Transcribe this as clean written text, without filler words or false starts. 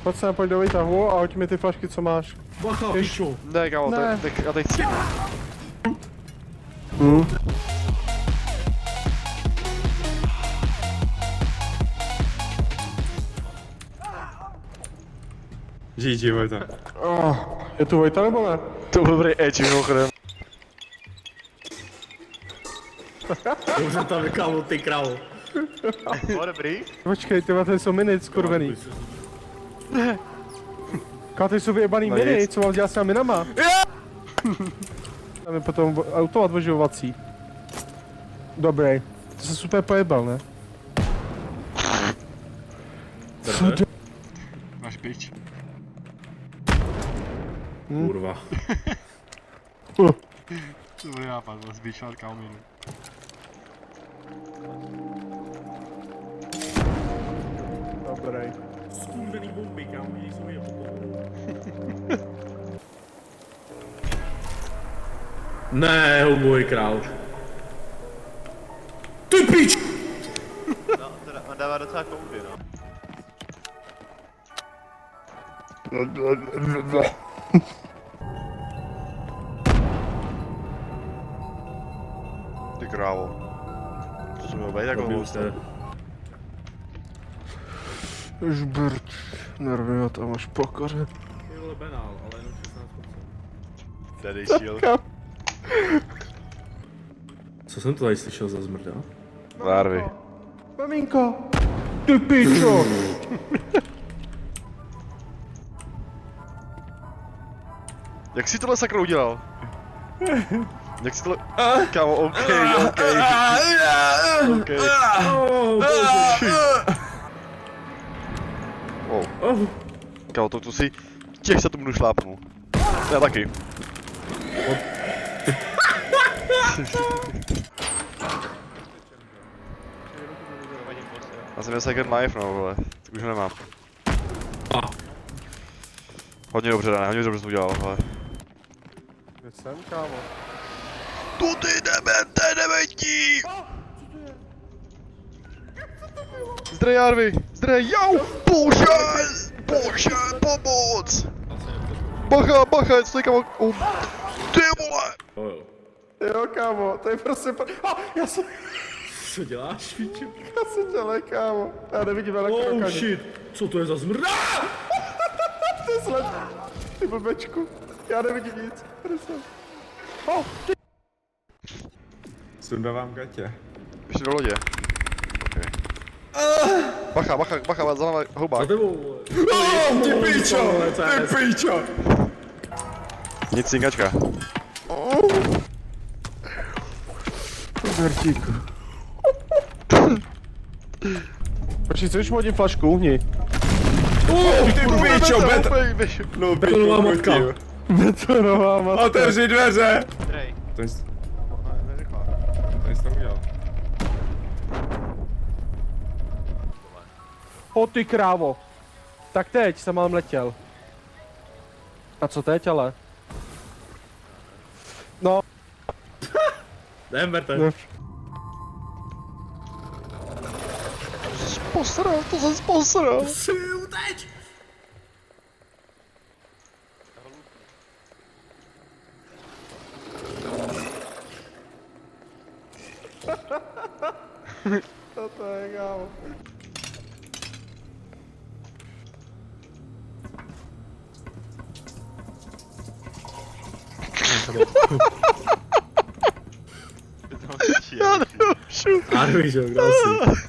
Pojď se napojď do výtahu a hoď mi ty flašky, co máš. Bacha, pičo. Ne, kámo, Ne. já teď chci. GG, Vojta. Je tu Vojta nebo ne? To byl dobrý edge, mimochodem. Dobře tam vykámo, ty krávo. Bylo dobrý. Počkej, tyhle tady jsou miny skurvený. Kámo, tady jsou vyjebaný No miny, nic. co mám dělat s těma minama? Tam je potom automat oživovací. Dobrý. To se super pojebal, ne? Co do... Máš pič. Kurva. Dobrý nápad, zbýšovat kámo minu. Dobrý. Skurvený bomby, kámo, jsou je Ne, můj král. Ty pič! No, teda, on dává docela komby, no. Ty krávo. To jsem měl být jako Robím monster. Žbrt. Nervy, tam máš pokoře. Ty vole penál, ale jenom 16%. Daddy shield. Co jsem to tady slyšel za zmrda? Larvy. Maminko! Ty pičo! Jak jsi tohle sakra udělal? Jak jsi tohle... Kámo, OK. Wow. Kámo, to si... Těch se tomu šlápnu. Já taky. Já jsem měl second life, no vole. Tak už ho nemám. Hodně dobře, Dané, hodně dobře jsi to udělal, hele. Kde jsem, kámo? Tu ty dementí! Zdrej, Jarvi! Zdrej, jau! Bože! Bože, pomoc! Bacha, bacha, co kámo... Ty vole! Jo. Jo, kámo, to je prostě... Já jsem... Co děláš, pičo? Já jsem dělej, kámo. Já nevidím elektrokaně. Oh shit, co to je za zmrda? Ty sled. Ty blbečku. Já nevidím nic. Ty. Sundávám gatě. Ještě do lodě. Okay. Bacha, bacha, bacha, za náma Za houbák. tebou, vole. Ty pičo! Ty pičo! Nic, cinkačka. Vertíku. Počkej, chceš hodit flašku, uhni. Ty pičo! No, Betonová matka. Betonová matka. Otevři dveře! Drej. To jsi Neřekla. to udělal. O ty krávo. Tak teď jsem mám letěl. A co teď ale? No. Jdem, Berte. Ne. Posral, to jsem posral. Si uteč! Co to je, kámo? Já nemůžu. Ano, víš jo, kdo jsi?